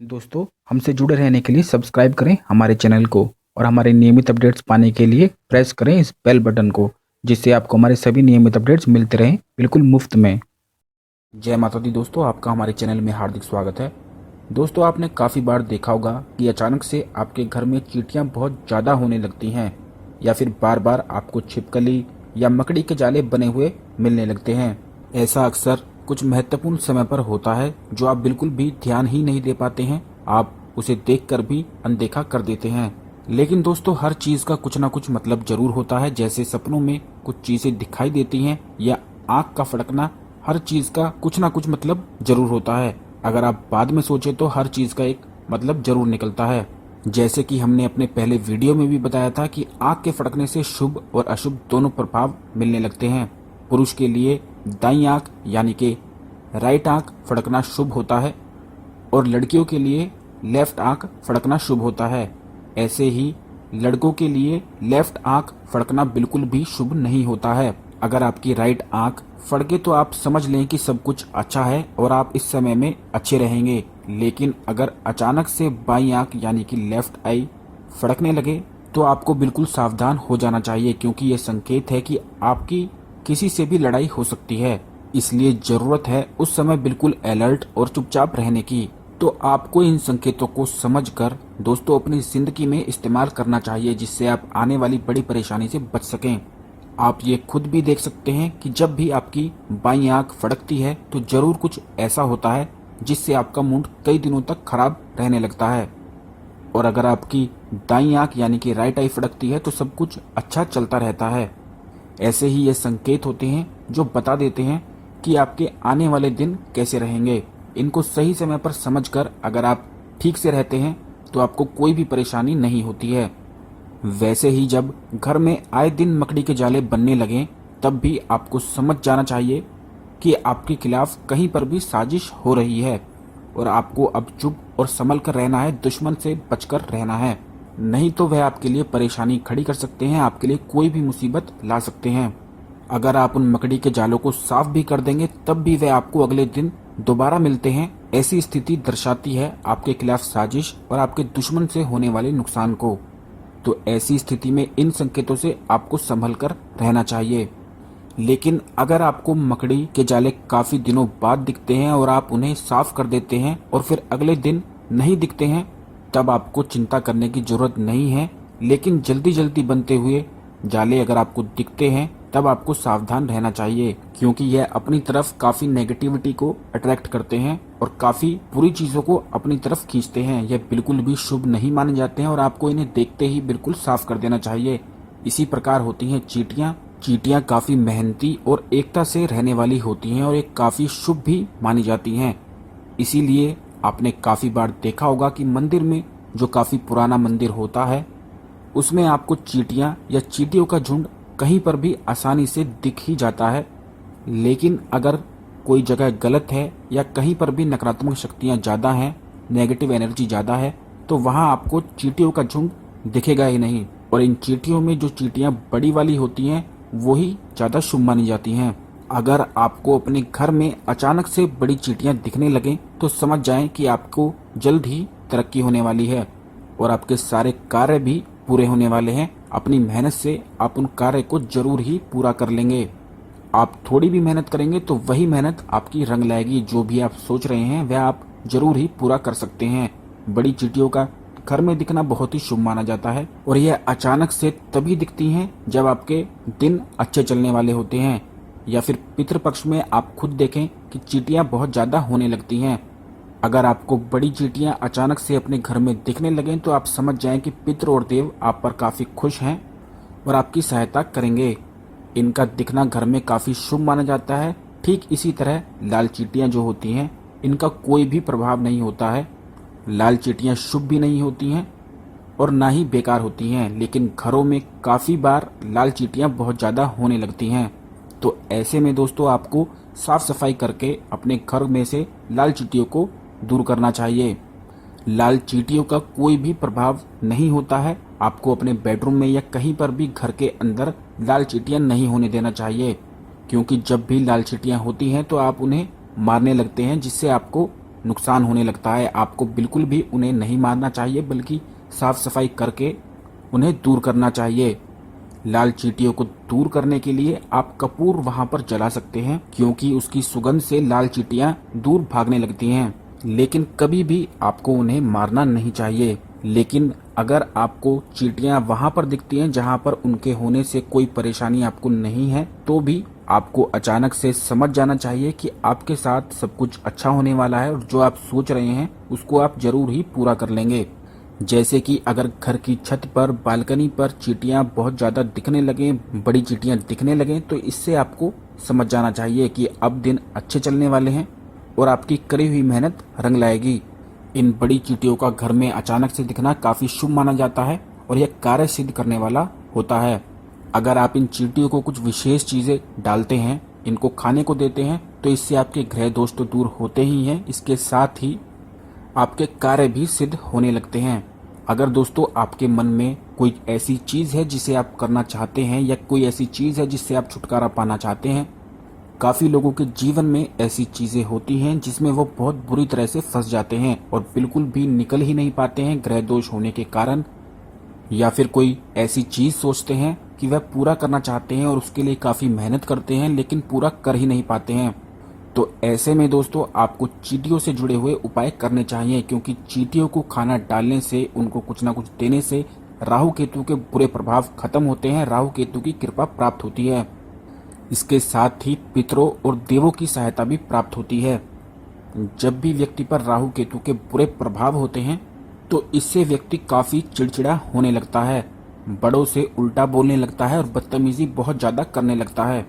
दोस्तों, हमसे जुड़े रहने के लिए सब्सक्राइब करें हमारे चैनल को और हमारे नियमित अपडेट्स पाने के लिए प्रेस करें इस बेल बटन को, जिससे आपको हमारे सभी नियमित अपडेट्स मिलते रहें बिल्कुल मुफ्त में। जय माता दी दोस्तों, आपका हमारे चैनल में हार्दिक स्वागत है। दोस्तों, आपने काफ़ी बार देखा होगा कि अचानक से आपके घर में चींटियां बहुत ज़्यादा होने लगती हैं या फिर बार बार आपको छिपकली या मकड़ी के जाले बने हुए मिलने लगते हैं। ऐसा अक्सर कुछ महत्वपूर्ण समय पर होता है जो आप बिल्कुल भी ध्यान ही नहीं दे पाते हैं, आप उसे देखकर भी अनदेखा कर देते हैं। लेकिन दोस्तों, हर चीज़ का कुछ ना कुछ मतलब जरूर होता है। जैसे सपनों में कुछ चीज़ें दिखाई देती हैं या आँख का फड़कना, हर चीज़ का कुछ ना कुछ मतलब जरूर होता है। अगर आप बाद में सोचे तो हर चीज़ का एक मतलब जरूर निकलता है। जैसे कि हमने अपने पहले वीडियो में भी बताया था कि आँख के फड़कने से शुभ और अशुभ दोनों प्रभाव मिलने लगते हैं। पुरुष के लिए दाईं आँख यानी कि राइट आँख फड़कना शुभ होता है और लड़कियों के लिए लेफ्ट आँख फड़कना शुभ होता है। ऐसे ही लड़कों के लिए लेफ्ट आँख फड़कना बिल्कुल भी शुभ नहीं होता है। अगर आपकी राइट आँख फड़के तो आप समझ लें कि सब कुछ अच्छा है और आप इस समय में अच्छे रहेंगे। लेकिन अगर अचानक से बाईं आँख यानी कि लेफ्ट आई फड़कने लगे तो आपको बिल्कुल सावधान हो जाना चाहिए, क्योंकि ये संकेत है कि आपकी किसी से भी लड़ाई हो सकती है। इसलिए जरूरत है उस समय बिल्कुल अलर्ट और चुपचाप रहने की। तो आपको इन संकेतों को समझकर दोस्तों अपनी जिंदगी में इस्तेमाल करना चाहिए, जिससे आप आने वाली बड़ी परेशानी से बच सकें। आप ये खुद भी देख सकते हैं कि जब भी आपकी बाईं आंख फड़कती है तो जरूर कुछ ऐसा होता है जिससे आपका मूड कई दिनों तक खराब रहने लगता है। और अगर आपकी दाईं आंख यानी कि राइट आई फड़कती है तो सब कुछ अच्छा चलता रहता है। ऐसे ही ये संकेत होते हैं जो बता देते हैं कि आपके आने वाले दिन कैसे रहेंगे। इनको सही समय पर समझकर अगर आप ठीक से रहते हैं तो आपको कोई भी परेशानी नहीं होती है। वैसे ही जब घर में आए दिन मकड़ी के जाले बनने लगें तब भी आपको समझ जाना चाहिए कि आपके खिलाफ कहीं पर भी साजिश हो रही है और आपको अब चुप और संभल कर रहना है, दुश्मन से बचकर रहना है। नहीं तो वह आपके लिए परेशानी खड़ी कर सकते हैं, आपके लिए कोई भी मुसीबत ला सकते हैं। अगर आप उन मकड़ी के जालों को साफ भी कर देंगे तब भी वह आपको अगले दिन दोबारा मिलते हैं। ऐसी स्थिति दर्शाती है आपके खिलाफ साजिश और आपके दुश्मन से होने वाले नुकसान को। तो ऐसी स्थिति में इन संकेतों से आपको संभल कर रहना चाहिए। लेकिन अगर आपको मकड़ी के जाले काफी दिनों बाद दिखते हैं और आप उन्हें साफ कर देते हैं और फिर अगले दिन नहीं दिखते हैं, तब आपको चिंता करने की जरूरत नहीं है। लेकिन जल्दी जल्दी बनते हुए जाले अगर आपको दिखते हैं तब आपको सावधान रहना चाहिए, क्योंकि यह अपनी तरफ काफी नेगेटिविटी को अट्रैक्ट करते हैं और काफी बुरी चीजों को अपनी तरफ खींचते हैं। यह बिल्कुल भी शुभ नहीं माने जाते हैं और आपको इन्हें देखते ही बिल्कुल साफ कर देना चाहिए। इसी प्रकार होती हैं चींटियां। चींटियां काफी मेहनती और एकता से रहने वाली होती हैं और एक काफी शुभ भी मानी जाती हैं। इसीलिए आपने काफी बार देखा होगा कि मंदिर में, जो काफी पुराना मंदिर होता है, उसमें आपको चींटियां या चींटियों का झुंड कहीं पर भी आसानी से दिख ही जाता है। लेकिन अगर कोई जगह गलत है या कहीं पर भी नकारात्मक शक्तियां ज़्यादा हैं, नेगेटिव एनर्जी ज़्यादा है, तो वहां आपको चींटियों का झुंड दिखेगा ही नहीं। और इन चींटियों में जो चींटियां बड़ी वाली होती हैं वही ज़्यादा शुभ मानी जाती हैं। अगर आपको अपने घर में अचानक से बड़ी चींटियां दिखने लगें तो समझ जाएं कि आपको जल्द ही तरक्की होने वाली है और आपके सारे कार्य भी पूरे होने वाले हैं। अपनी मेहनत से आप उन कार्य को जरूर ही पूरा कर लेंगे। आप थोड़ी भी मेहनत करेंगे तो वही मेहनत आपकी रंग लाएगी। जो भी आप सोच रहे हैं वह आप जरूर ही पूरा कर सकते हैं। बड़ी चींटियों का घर में दिखना बहुत ही शुभ माना जाता है और यह अचानक से तभी दिखती हैं जब आपके दिन अच्छे चलने वाले होते हैं, या फिर पितृपक्ष में आप खुद देखें कि चींटियां बहुत ज्यादा होने लगती हैं। अगर आपको बड़ी चींटियां अचानक से अपने घर में दिखने लगें तो आप समझ जाएं कि पितृ और देव आप पर काफी खुश हैं और आपकी सहायता करेंगे। इनका दिखना घर में काफी शुभ माना जाता है। ठीक इसी तरह लाल चींटियां जो होती हैं, इनका कोई भी प्रभाव नहीं होता है। लाल चींटियां शुभ भी नहीं होती हैं और ना ही बेकार होती हैं, लेकिन घरों में काफी बार लाल चींटियां बहुत ज्यादा होने लगती हैं। तो ऐसे में दोस्तों आपको साफ सफाई करके अपने घर में से लाल चींटियों को दूर करना चाहिए। लाल चींटियों का कोई भी प्रभाव नहीं होता है। आपको अपने बेडरूम में या कहीं पर भी घर के अंदर लाल चींटियां नहीं होने देना चाहिए, क्योंकि जब भी लाल चींटियां होती हैं तो आप उन्हें मारने लगते हैं, जिससे आपको नुकसान होने लगता है। आपको बिल्कुल भी उन्हें नहीं मारना चाहिए, बल्कि साफ सफाई करके उन्हें दूर करना चाहिए। लाल चींटियों को दूर करने के लिए आप कपूर वहां पर जला सकते हैं, क्योंकि उसकी सुगंध से लाल चींटियां दूर भागने लगती हैं। लेकिन कभी भी आपको उन्हें मारना नहीं चाहिए। लेकिन अगर आपको चींटियां वहां पर दिखती हैं जहां पर उनके होने से कोई परेशानी आपको नहीं है, तो भी आपको अचानक से समझ जाना चाहिए कि आपके साथ सब कुछ अच्छा होने वाला है और जो आप सोच रहे हैं उसको आप जरूर ही पूरा कर लेंगे। जैसे कि अगर घर की छत पर, बालकनी पर चींटियां बहुत ज़्यादा दिखने लगें, बड़ी चींटियां दिखने लगें, तो इससे आपको समझ जाना चाहिए कि अब दिन अच्छे चलने वाले हैं और आपकी करी हुई मेहनत रंग लाएगी। इन बड़ी चींटियों का घर में अचानक से दिखना काफ़ी शुभ माना जाता है और यह कार्य सिद्ध करने वाला होता है। अगर आप इन चींटियों को कुछ विशेष चीज़ें डालते हैं, इनको खाने को देते हैं, तो इससे आपके ग्रह दोष तो दूर होते ही हैं, इसके साथ ही आपके कार्य भी सिद्ध होने लगते हैं। अगर दोस्तों आपके मन में कोई ऐसी चीज़ है जिसे आप करना चाहते हैं, या कोई ऐसी चीज़ है जिससे आप छुटकारा पाना चाहते हैं, काफ़ी लोगों के जीवन में ऐसी चीज़ें होती हैं जिसमें वो बहुत बुरी तरह से फंस जाते हैं और बिल्कुल भी निकल ही नहीं पाते हैं ग्रह दोष होने के कारण, या फिर कोई ऐसी चीज़ सोचते हैं कि वह पूरा करना चाहते हैं और उसके लिए काफ़ी मेहनत करते हैं लेकिन पूरा कर ही नहीं पाते हैं। तो ऐसे में दोस्तों आपको चींटियों से जुड़े हुए उपाय करने चाहिए, क्योंकि चींटियों को खाना डालने से, उनको कुछ ना कुछ देने से राहु केतु के बुरे प्रभाव खत्म होते हैं, राहु केतु की कृपा प्राप्त होती है। इसके साथ ही पितरों और देवों की सहायता भी प्राप्त होती है। जब भी व्यक्ति पर राहु केतु के बुरे प्रभाव होते हैं तो इससे व्यक्ति काफ़ी चिड़चिड़ा होने लगता है, बड़ों से उल्टा बोलने लगता है और बदतमीजी बहुत ज़्यादा करने लगता है।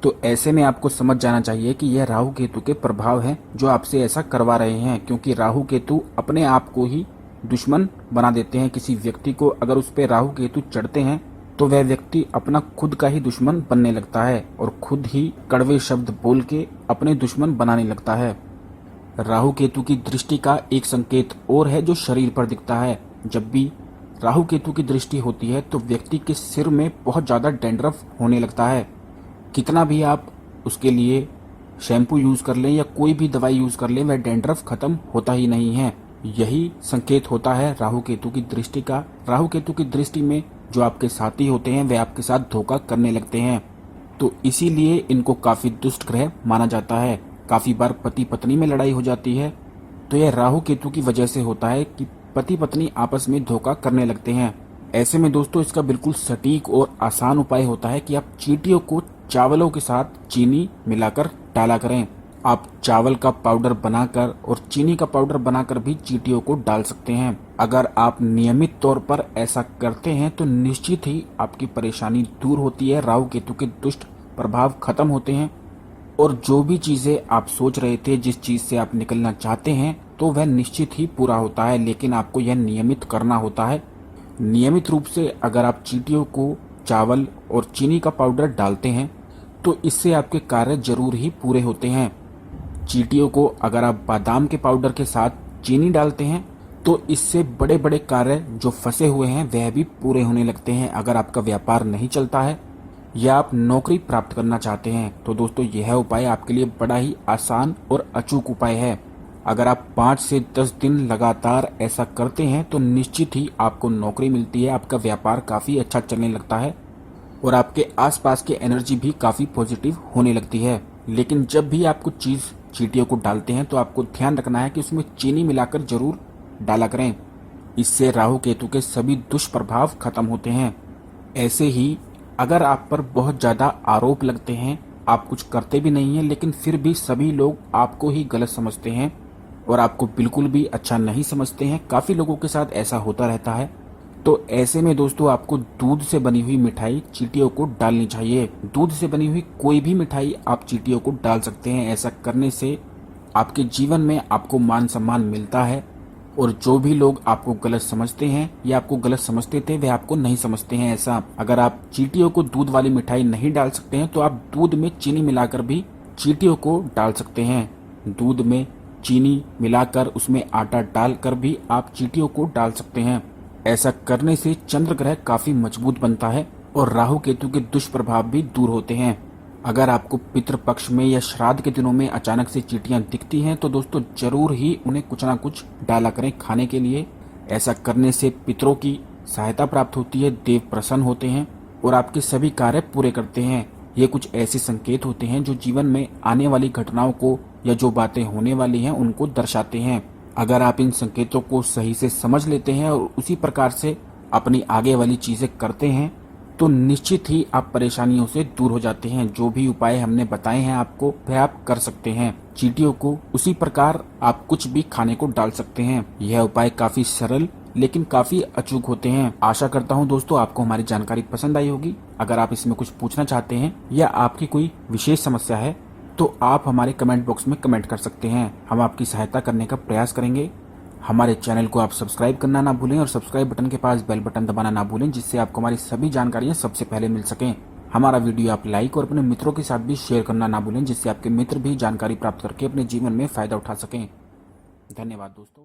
तो ऐसे में आपको समझ जाना चाहिए कि यह राहु केतु के प्रभाव हैं जो आपसे ऐसा करवा रहे हैं, क्योंकि राहु केतु अपने आप को ही दुश्मन बना देते हैं। किसी व्यक्ति को अगर उस पर राहु केतु चढ़ते हैं तो वह व्यक्ति अपना खुद का ही दुश्मन बनने लगता है और खुद ही कड़वे शब्द बोल के अपने दुश्मन बनाने लगता है। राहु केतु की दृष्टि का एक संकेत और है जो शरीर पर दिखता है। जब भी राहु केतु की दृष्टि होती है तो व्यक्ति के सिर में बहुत ज़्यादा डैंड्रफ होने लगता है। कितना भी आप उसके लिए शैम्पू यूज़ कर लें या कोई भी दवाई यूज़ कर लें, वह डैंड्रफ खत्म होता ही नहीं है। यही संकेत होता है राहु केतु की दृष्टि का। राहु केतु की दृष्टि में जो आपके साथी होते हैं वे आपके साथ धोखा करने लगते हैं, तो इसीलिए इनको काफ़ी दुष्ट ग्रह माना जाता है। काफ़ी बार पति पत्नी में लड़ाई हो जाती है तो यह राहु केतु की वजह से होता है कि पति पत्नी आपस में धोखा करने लगते हैं। ऐसे में दोस्तों इसका बिल्कुल सटीक और आसान उपाय होता है कि आप चींटियों को चावलों के साथ चीनी मिलाकर डाला करें। आप चावल का पाउडर बनाकर और चीनी का पाउडर बनाकर भी चींटियों को डाल सकते हैं। अगर आप नियमित तौर पर ऐसा करते हैं तो निश्चित ही आपकी परेशानी दूर होती है, राहु केतु के दुष्ट प्रभाव खत्म होते हैं और जो भी चीज़ें आप सोच रहे थे, जिस चीज़ से आप निकलना चाहते हैं, तो वह निश्चित ही पूरा होता है। लेकिन आपको यह नियमित करना होता है। नियमित रूप से अगर आप चींटियों को चावल और चीनी का पाउडर डालते हैं तो इससे आपके कार्य जरूर ही पूरे होते हैं। चींटियों को अगर आप बादाम के पाउडर के साथ चीनी डालते हैं तो इससे बड़े बड़े कार्य जो फंसे हुए हैं वह भी पूरे होने लगते हैं। अगर आपका व्यापार नहीं चलता है या आप नौकरी प्राप्त करना चाहते हैं तो दोस्तों यह उपाय आपके लिए बड़ा ही आसान और अचूक उपाय है। अगर आप 5 से 10 दिन लगातार ऐसा करते हैं तो निश्चित ही आपको नौकरी मिलती है, आपका व्यापार काफ़ी अच्छा चलने लगता है और आपके आसपास की एनर्जी भी काफ़ी पॉजिटिव होने लगती है। लेकिन जब भी आप कुछ चीज़ चींटियों को डालते हैं तो आपको ध्यान रखना है कि उसमें चीनी मिलाकर जरूर डाला करें। इससे राहु केतु के सभी दुष्प्रभाव खत्म होते हैं। ऐसे ही अगर आप पर बहुत ज़्यादा आरोप लगते हैं, आप कुछ करते भी नहीं हैं लेकिन फिर भी सभी लोग आपको ही गलत समझते हैं और आपको बिल्कुल भी अच्छा नहीं समझते हैं, काफ़ी लोगों के साथ ऐसा होता रहता है, तो ऐसे में दोस्तों आपको दूध से बनी हुई मिठाई चींटियों को डालनी चाहिए। दूध से बनी हुई कोई भी मिठाई आप चींटियों को डाल सकते हैं। ऐसा करने से आपके जीवन में आपको मान सम्मान मिलता है और जो भी लोग आपको गलत समझते हैं या आपको गलत समझते थे वे आपको नहीं समझते हैं। ऐसा अगर आप चींटियों को दूध वाली मिठाई नहीं डाल सकते हैं तो आप दूध में चीनी मिलाकर भी चींटियों को डाल सकते हैं। दूध में चीनी मिलाकर उसमें आटा डालकर भी आप चींटियों को डाल सकते हैं। ऐसा करने से चंद्र ग्रह काफी मजबूत बनता है और राहु केतु के दुष्प्रभाव भी दूर होते हैं। अगर आपको पितृपक्ष में या श्राद्ध के दिनों में अचानक से चींटियां दिखती हैं तो दोस्तों जरूर ही उन्हें कुछ ना कुछ डाला करें खाने के लिए। ऐसा करने से पितरों की सहायता प्राप्त होती है, देव प्रसन्न होते हैं और आपके सभी कार्य पूरे करते हैं। ये कुछ ऐसे संकेत होते हैं जो जीवन में आने वाली घटनाओं को या जो बातें होने वाली हैं उनको दर्शाते हैं। अगर आप इन संकेतों को सही से समझ लेते हैं और उसी प्रकार से अपनी आगे वाली चीजें करते हैं तो निश्चित ही आप परेशानियों से दूर हो जाते हैं। जो भी उपाय हमने बताए हैं आपको वह आप कर सकते हैं। चींटियों को उसी प्रकार आप कुछ भी खाने को डाल सकते हैं। यह उपाय काफी सरल लेकिन काफी अचूक होते हैं। आशा करता हूं दोस्तों आपको हमारी जानकारी पसंद आई होगी। अगर आप इसमें कुछ पूछना चाहते हैं या आपकी कोई विशेष समस्या है तो आप हमारे कमेंट बॉक्स में कमेंट कर सकते हैं। हम आपकी सहायता करने का प्रयास करेंगे। हमारे चैनल को आप सब्सक्राइब करना ना भूलें और सब्सक्राइब बटन के पास बेल बटन दबाना ना भूलें, जिससे आपको हमारी सभी जानकारियां सबसे पहले मिल सकें। हमारा वीडियो आप लाइक और अपने मित्रों के साथ भी शेयर करना ना भूलें, जिससे आपके मित्र भी जानकारी प्राप्त करके अपने जीवन में फायदा उठा सकें। धन्यवाद दोस्तों।